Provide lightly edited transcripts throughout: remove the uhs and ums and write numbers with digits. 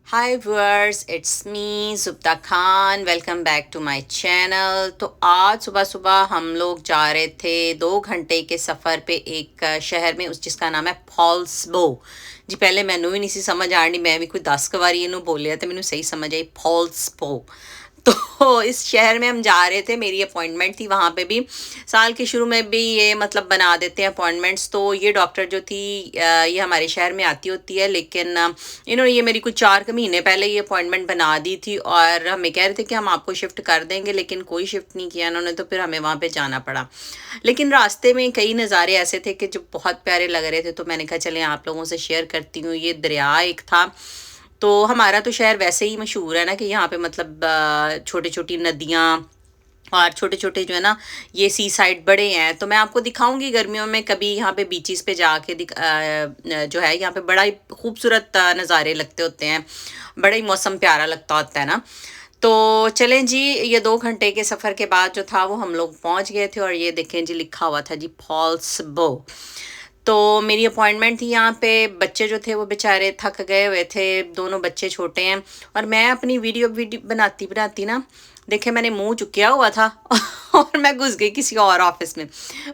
Hi viewers, it's me Zubta Khan. Welcome back to my channel. तो आज सुबह सुबह हम लोग जा रहे थे 2 घंटे के सफ़र पे एक शहर में, उस जिसका नाम है फॉल्सबो। जी पहले मैनू भी नहीं सी समझ आनी, मैं भी कोई 10 बारी इनू बोलिया तो मैनू सही समझ आई फॉल्सबो। तो इस शहर में हम जा रहे थे, मेरी अपॉइंटमेंट थी वहाँ पे भी। साल के शुरू में भी ये मतलब बना देते हैं अपॉइंटमेंट्स। तो ये डॉक्टर जो थी ये हमारे शहर में आती होती है, लेकिन इन्होंने ये मेरी कुछ 4 महीने पहले ये अपॉइंटमेंट बना दी थी और हमें कह रहे थे कि हम आपको शिफ्ट कर देंगे, लेकिन कोई शिफ्ट नहीं किया इन्होंने। तो फिर हमें वहाँ पे जाना पड़ा। लेकिन रास्ते में कई नज़ारे ऐसे थे कि जो बहुत प्यारे लग रहे थे, तो मैंने कहा चलें आप लोगों से शेयर करती हूँ। ये दरिया एक था। तो हमारा तो शहर वैसे ही मशहूर है ना कि यहाँ पे मतलब छोटी छोटी नदियाँ और छोटे छोटे जो है ना ये सी साइड बड़े हैं। तो मैं आपको दिखाऊंगी गर्मियों में कभी यहाँ पे बीचेस पे जाके जो है यहाँ पे बड़ा ही खूबसूरत नज़ारे लगते होते हैं, बड़ा ही मौसम प्यारा लगता होता है ना। तो चलें जी, ये 2 घंटे के सफ़र के बाद जो था वो हम लोग पहुँच गए थे और ये देखें जी लिखा हुआ था जी फॉल्स बो। तो मेरी अपॉइंटमेंट थी यहाँ पे। बच्चे जो थे वो बेचारे थक गए हुए थे, दोनों बच्चे छोटे हैं। और मैं अपनी वीडियो वीडियो बनाती बनाती ना, देखे मैंने मुंह चुकिया हुआ था और मैं घुस गई किसी और ऑफिस में।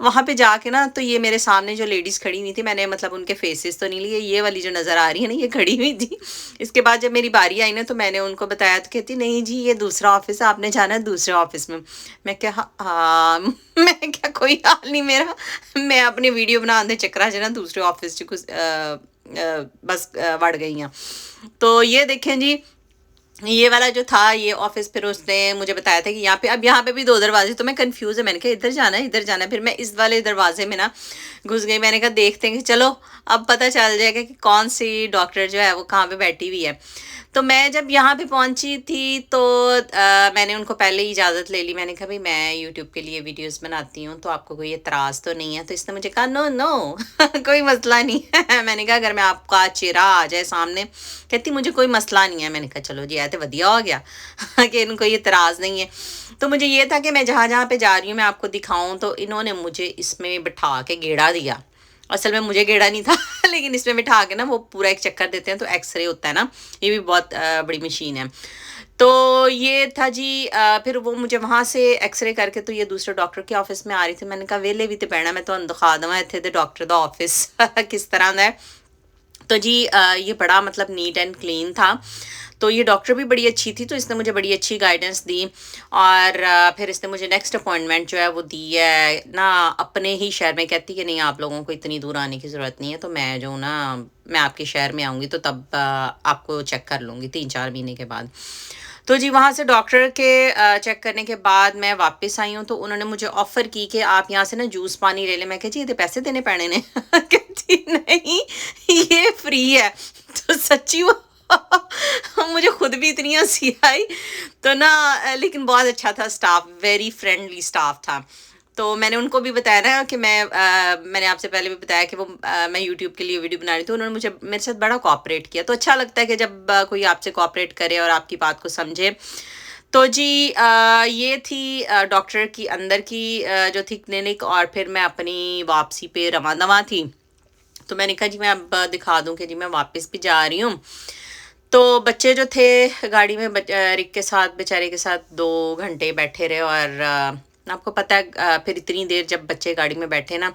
वहाँ पे जाके ना तो ये मेरे सामने जो लेडीज़ खड़ी हुई थी, मैंने मतलब उनके फेसेस तो नहीं लिए, ये वाली जो नज़र आ रही है ना ये खड़ी हुई थी। इसके बाद जब मेरी बारी आई ना तो मैंने उनको बताया, तो कहती नहीं जी ये दूसरा ऑफिस है, आपने जाना है दूसरे ऑफिस में। मैं क्या हाँ मैं क्या कोई हाल नहीं मेरा, मैं अपनी वीडियो बनाने के चक्कर च ना दूसरे ऑफिस च कुछ बस वड़ गई हाँ। तो ये देखें जी, ये वाला जो था ये ऑफिस, फिर उसने मुझे बताया था कि यहाँ पे अब यहाँ पे भी 2 दरवाजे। तो मैं कंफ्यूज है, मैंने कहा इधर जाना है इधर जाना है। फिर मैं इस वाले दरवाजे में ना घुस गई। मैंने कहा देखते हैं कि चलो अब पता चल जाएगा कि कौन सी डॉक्टर जो है वो कहाँ पे बैठी हुई है। तो मैं जब यहाँ पे पहुँची थी तो मैंने उनको पहले ही इजाज़त ले ली। मैंने कहा भाई मैं यूट्यूब के लिए वीडियोस बनाती हूँ, तो आपको कोई एतराज़ तो नहीं है? तो इसने मुझे कहा नो नो कोई मसला नहीं है। मैंने कहा अगर मैं आपका चेहरा आ जाए सामने। कहती मुझे कोई मसला नहीं है। मैंने कहा चलो जी, ऐ तो वधिया हो गया कि इनको ये एतराज़ नहीं है। तो मुझे ये था कि मैं जहाँ जहाँ पे जा रही हूँ मैं आपको दिखाऊँ। तो इन्होंने मुझे इसमें बिठा के गेड़ा दिया। असल में मुझे गेड़ा नहीं था लेकिन इसमें बिठा के ना वो पूरा एक चक्कर देते हैं, तो एक्सरे होता है ना, ये भी बहुत बड़ी मशीन है। तो ये था जी फिर वो मुझे वहाँ से एक्सरे करके तो ये दूसरे डॉक्टर के ऑफिस में आ रही थी। मैंने कहा वेले भी तो पैना, मैं तो दिखा देवा इतने तो डॉक्टर का ऑफिस किस तरह का है। तो जी ये बड़ा मतलब नीट एंड क्लीन था। तो ये डॉक्टर भी बड़ी अच्छी थी, तो इसने मुझे बड़ी अच्छी गाइडेंस दी। और फिर इसने मुझे नेक्स्ट अपॉइंटमेंट जो है वो दी है ना अपने ही शहर में। कहती कि नहीं आप लोगों को इतनी दूर आने की ज़रूरत नहीं है, तो मैं जो ना मैं आपके शहर में आऊँगी तो तब आपको चेक कर लूँगी 3-4 महीने के बाद। तो जी वहाँ से डॉक्टर के चेक करने के बाद मैं वापस आई हूँ। तो उन्होंने मुझे ऑफ़र की कि आप यहाँ से ना जूस पानी ले लें। मैं कहा जी ये पैसे देने पैने ने कहती नहीं ये फ्री है। तो सच्ची वो मुझे खुद भी इतनी हंसी आई। तो ना लेकिन बहुत अच्छा था स्टाफ, वेरी फ्रेंडली स्टाफ था। तो मैंने उनको भी बताया ना कि मैंने आपसे पहले भी बताया कि वो मैं यूट्यूब के लिए वीडियो बना रही थी। उन्होंने मुझे मेरे साथ बड़ा कोऑपरेट किया। तो अच्छा लगता है कि जब कोई आपसे कोऑपरेट करे और आपकी बात को समझे। तो जी ये थी डॉक्टर की अंदर की जो थी क्लिनिक। और फिर मैं अपनी वापसी पे रवा दवा थी। तो मैंने कहा जी मैं अब दिखा दूं कि जी मैं वापस भी जा रही हूँ। तो बच्चे जो थे गाड़ी में रिक के साथ, बेचारे के साथ 2 घंटे बैठे रहे। और आपको पता है फिर इतनी देर जब बच्चे गाड़ी में बैठे ना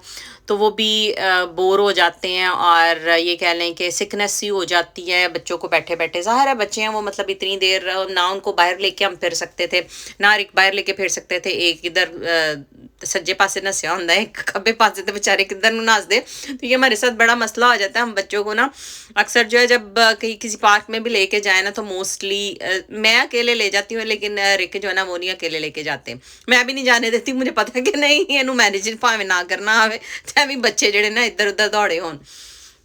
तो वो भी बोर हो जाते हैं और ये कह लें कि सिकनेस सी हो जाती है बच्चों को बैठे बैठे। ज़ाहिर है बच्चे हैं वो मतलब इतनी देर ना उनको बाहर लेके हम फिर सकते थे, ना रिक बाहर लेके फिर सकते थे। एक इधर सज्जे पासे नस्या होंगे, एक खब्बे पासे तो बेचारे किधर नस दे। तो ये हमारे साथ बड़ा मसला हो जाता है। हम बच्चों को ना अक्सर जो है जब कहीं किसी पार्क में भी लेके जाए ना तो मोस्टली मैं अकेले ले जाती हूँ, लेकिन रिक जो है ना वो नहीं अकेले लेके जाते। मैं भी नहीं जाने देती, मुझे पता है कि नहीं इनू मैनेज भावें ना करना आवे, चाहे भी बच्चे जड़े ना इधर उधर दौड़े होन।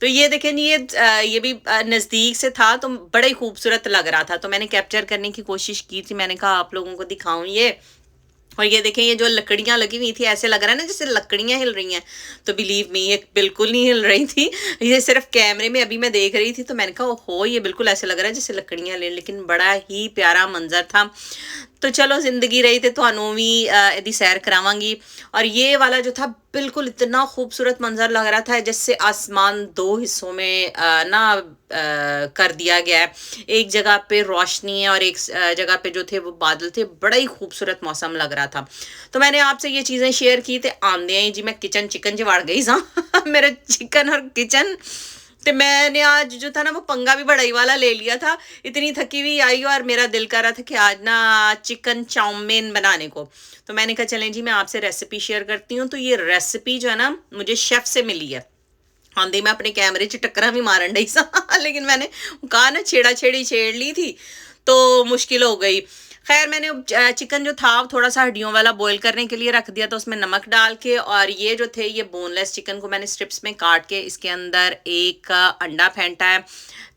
तो ये देखें ये भी नज़दीक से था तो बड़ा ही खूबसूरत लग रहा था। तो मैंने कैप्चर करने की कोशिश की थी। मैंने कहा आप लोगों को दिखाऊं ये। और ये देखें ये जो लकड़ियाँ लगी हुई थी ऐसे लग रहा है ना जैसे लकड़ियाँ हिल रही हैं। तो बिलीव मी ये बिल्कुल नहीं हिल रही थी, ये सिर्फ कैमरे में अभी मैं देख रही थी। तो मैंने कहा ओहो ये बिल्कुल ऐसे लग रहा है जैसे लकड़ियाँ हिल, लेकिन बड़ा ही प्यारा मंजर था। तो चलो जिंदगी रही तो ਤੁਹਾਨੂੰ भी यदि सैर करावांगी। और ये वाला जो था बिल्कुल इतना खूबसूरत मंजर लग रहा था जैसे आसमान दो हिस्सों में कर दिया गया है। एक जगह पे रोशनी है और एक जगह पे जो थे वो बादल थे। बड़ा ही खूबसूरत मौसम लग रहा था। तो मैंने आपसे ये चीजें शेयर की थे। आंदे ही जी मैं किचन चिकन च वड़ गई सा मेरा चिकन और किचन। तो मैंने आज जो था ना वो पंगा भी बड़ाई वाला ले लिया था। इतनी थकी हुई आई और मेरा दिल कर रहा था कि आज ना चिकन चाउमीन बनाने को। तो मैंने कहा चलें जी मैं आपसे रेसिपी शेयर करती हूँ। तो ये रेसिपी जो है ना मुझे शेफ से मिली है। हाँ दी मैं अपने कैमरे च टक्करा भी मारन डई सा लेकिन मैंने कहा ना छेड़ा छेड़ी छेड़ ली थी तो मुश्किल हो गई। खैर मैंने चिकन जो था थोड़ा सा हड्डियों वाला बॉईल करने के लिए रख दिया था उसमें नमक डाल के। और ये जो थे ये बोनलेस चिकन को मैंने स्ट्रिप्स में काट के इसके अंदर एक अंडा फेंटा है।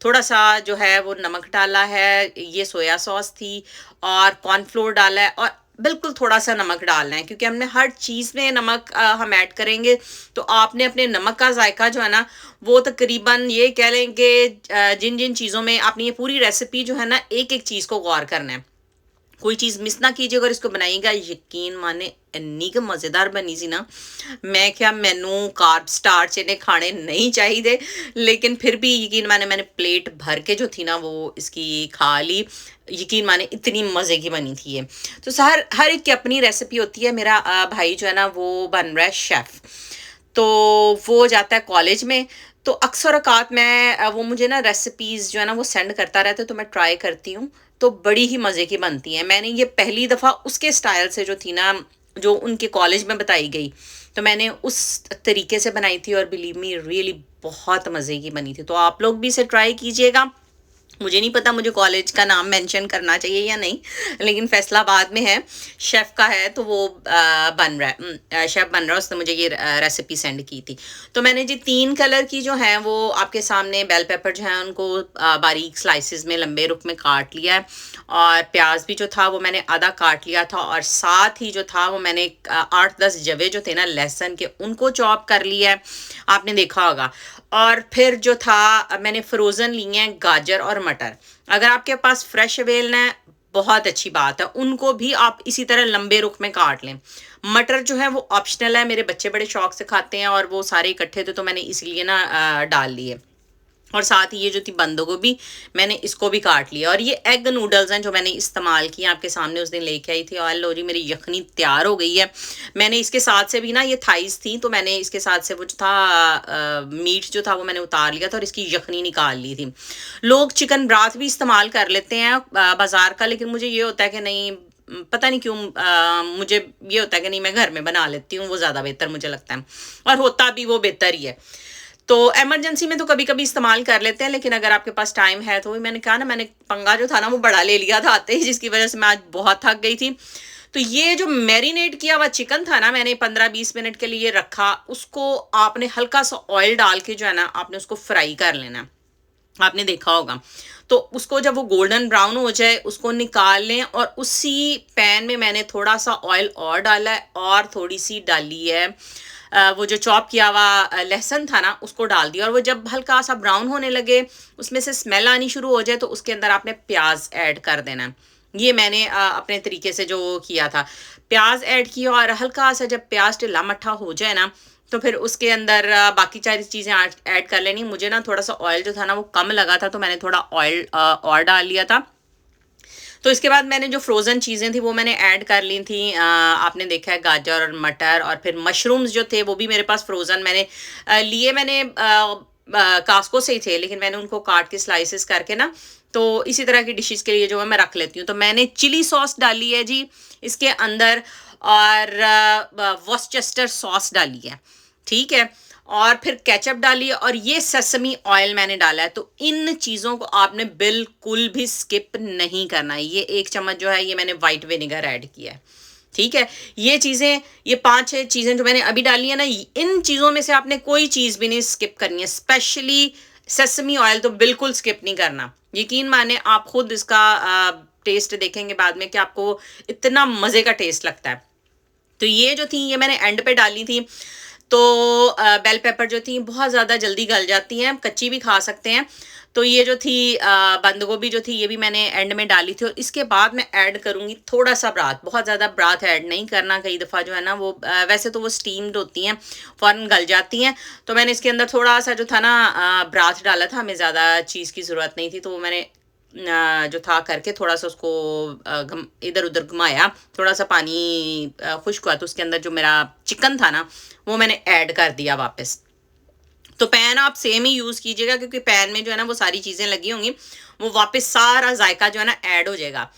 थोड़ा सा जो है वो नमक डाला है। ये सोया सॉस थी और कॉर्नफ्लोर डाला है और बिल्कुल थोड़ा सा नमक डालना है क्योंकि हमने हर चीज़ में नमक हम ऐड करेंगे। तो आपने अपने नमक का जायका जो है ना वो तकरीबन ये कह लें कि जिन जिन चीज़ों में आपने ये पूरी रेसिपी जो है ना एक एक चीज़ को गौर करना है। कोई चीज़ मिस ना कीजिए अगर इसको बनाइएगा। यकीन माने इन्नी के मज़ेदार बनी सी ना। मैं क्या मैनू कार्ब स्टार्च इन्हें खाने नहीं चाहिए लेकिन फिर भी यकीन माने मैंने प्लेट भर के जो थी ना वो इसकी खा ली। यकीन माने इतनी मज़े की बनी थी ये। तो हर एक की अपनी रेसिपी होती है। मेरा भाई जो है ना वो बन रहा है शेफ़। तो वो जाता है कॉलेज में। तो अक्सर औकात मैं वो मुझे ना रेसिपीज़ जो है ना वो सेंड करता रहता है तो मैं ट्राई करती हूँ। तो बड़ी ही मज़े की बनती हैं। मैंने ये पहली दफ़ा उसके स्टाइल से जो थी ना जो उनके कॉलेज में बताई गई तो मैंने उस तरीके से बनाई थी और बिलीव मी रियली बहुत मज़े की बनी थी। तो आप लोग भी इसे ट्राई कीजिएगा। मुझे नहीं पता मुझे कॉलेज का नाम मेंशन करना चाहिए या नहीं लेकिन फैसलाबाद में है। शेफ़ का है तो वो बन रहा है शेफ़ बन रहा है। उसने मुझे ये रेसिपी सेंड की थी। तो मैंने जी 3 कलर की जो है वो आपके सामने बेल पेपर जो है उनको बारीक स्लाइसेस में लंबे रुख में काट लिया है। और प्याज भी जो था वो मैंने आधा काट लिया था और साथ ही जो था वो मैंने 8-10 जवे जो थे ना लहसुन के उनको चॉप कर लिया है। आपने देखा होगा। और फिर जो था मैंने फ्रोज़न लिए हैं गाजर और मटर। अगर आपके पास फ्रेश अवेल है बहुत अच्छी बात है। उनको भी आप इसी तरह लंबे रुख में काट लें। मटर जो है वो ऑप्शनल है। मेरे बच्चे बड़े शौक से खाते हैं और वो सारे इकट्ठे थे तो मैंने इसलिए ना डाल लिए। और साथ ही ये जो थी बंद गोभी मैंने इसको भी काट लिया। और ये एग नूडल्स हैं जो मैंने इस्तेमाल किए आपके सामने उस दिन लेके आई थी। और लो जी मेरी यखनी तैयार हो गई है। मैंने इसके साथ से भी ना ये थाइस थी तो मैंने इसके साथ से वो जो था मीट जो था वो मैंने उतार लिया था और इसकी यखनी निकाल ली थी। लोग चिकन ब्राथ भी इस्तेमाल कर लेते हैं बाज़ार का लेकिन मुझे ये होता है कि नहीं पता नहीं क्यों मुझे ये होता है कि नहीं मैं घर में बना लेती हूँ वो ज़्यादा बेहतर मुझे लगता है। और होता भी वो बेहतर ही है। तो इमरजेंसी में तो कभी कभी इस्तेमाल कर लेते हैं लेकिन अगर आपके पास टाइम है तो मैंने कहा ना मैंने पंगा जो था ना वो बड़ा ले लिया था आते ही जिसकी वजह से मैं आज बहुत थक गई थी। तो ये जो मैरिनेट किया हुआ चिकन था ना मैंने 15-20 मिनट के लिए रखा। उसको आपने हल्का सा ऑयल डाल के जो है ना आपने उसको फ्राई कर लेना। आपने देखा होगा। तो उसको जब वो गोल्डन ब्राउन हो जाए उसको निकाल लें और उसी पैन में मैंने थोड़ा सा ऑयल और डाला है और थोड़ी सी डाली है वो जो चॉप किया हुआ लहसुन था ना उसको डाल दिया। और वो जब हल्का सा ब्राउन होने लगे उसमें से स्मेल आनी शुरू हो जाए तो उसके अंदर आपने प्याज ऐड कर देना है। ये मैंने अपने तरीके से जो किया था प्याज ऐड किया और हल्का सा जब प्याज टिल्ला मट्ठा हो जाए ना तो फिर उसके अंदर बाकी सारी चीज़ें ऐड कर लेनी। मुझे ना थोड़ा सा ऑयल जो था ना वो कम लगा था तो मैंने थोड़ा ऑयल और डाल लिया था। तो इसके बाद मैंने जो फ्रोज़न चीज़ें थी वो मैंने ऐड कर ली थी। आपने देखा है गाजर और मटर और फिर मशरूम्स जो थे वो भी मेरे पास फ्रोज़न मैंने लिए। मैंने कास्को से ही थे लेकिन मैंने उनको काट के स्लाइसेस करके ना तो इसी तरह की डिशेस के लिए जो है मैं रख लेती हूँ। तो मैंने चिली सॉस डाली है जी इसके अंदर और वर्सेस्टर सॉस डाली है। ठीक है। और फिर केचप डालिए और ये सेसमी ऑयल मैंने डाला है। तो इन चीज़ों को आपने बिल्कुल भी स्किप नहीं करना है। ये 1 चम्मच जो है ये मैंने वाइट विनेगर ऐड किया है। ठीक है। ये चीज़ें ये 5-6 चीज़ें जो मैंने अभी डाली है ना इन चीज़ों में से आपने कोई चीज़ भी नहीं स्किप करनी है। स्पेशली सेसमी ऑयल तो बिल्कुल स्किप नहीं करना। यकीन माने आप खुद इसका टेस्ट देखेंगे बाद में कि आपको इतना मज़े का टेस्ट लगता है। तो ये जो थी ये मैंने एंड पे डाली थी। तो बेल पेपर जो थी बहुत ज़्यादा जल्दी गल जाती हैं कच्ची भी खा सकते हैं। तो ये जो थी बंद गोभी जो थी ये भी मैंने एंड में डाली थी, और इसके बाद मैं ऐड करूँगी थोड़ा सा ब्राथ। बहुत ज़्यादा ब्राथ ऐड नहीं करना, कई दफ़ा जो है ना वो वैसे तो वो स्टीम्ड होती हैं, फ़ौरन गल जाती हैं। तो मैंने इसके अंदर थोड़ा सा जो था ना ब्राथ डाला था, हमें ज़्यादा चीज़ की ज़रूरत नहीं थी, तो वो मैंने जो था करके थोड़ा सा उसको इधर उधर घुमाया, थोड़ा सा पानी खुश्क हुआ तो उसके अंदर जो मेरा चिकन था ना वो मैंने ऐड कर दिया वापस। तो पैन आप सेम ही यूज़ कीजिएगा, क्योंकि पैन में जो है ना वो सारी चीज़ें लगी होंगी, वो वापस सारा जायका जो है ना ऐड हो जाएगा।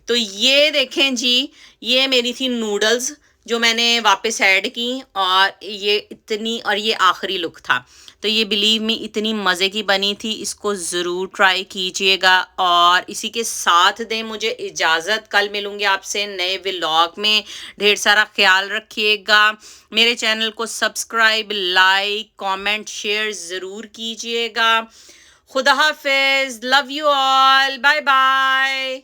तो ये देखें जी, ये मेरी थी नूडल्स जो मैंने वापस ऐड की, और ये इतनी, और ये आखिरी लुक था। तो ये बिलीव मी इतनी मज़े की बनी थी, इसको ज़रूर ट्राई कीजिएगा। और इसी के साथ दें मुझे इजाज़त, कल मिलूँगी आपसे नए व्लॉग में। ढेर सारा ख्याल रखिएगा, मेरे चैनल को सब्सक्राइब, लाइक, कमेंट, शेयर ज़रूर कीजिएगा। खुदा हाफिज़, love you all, bye bye.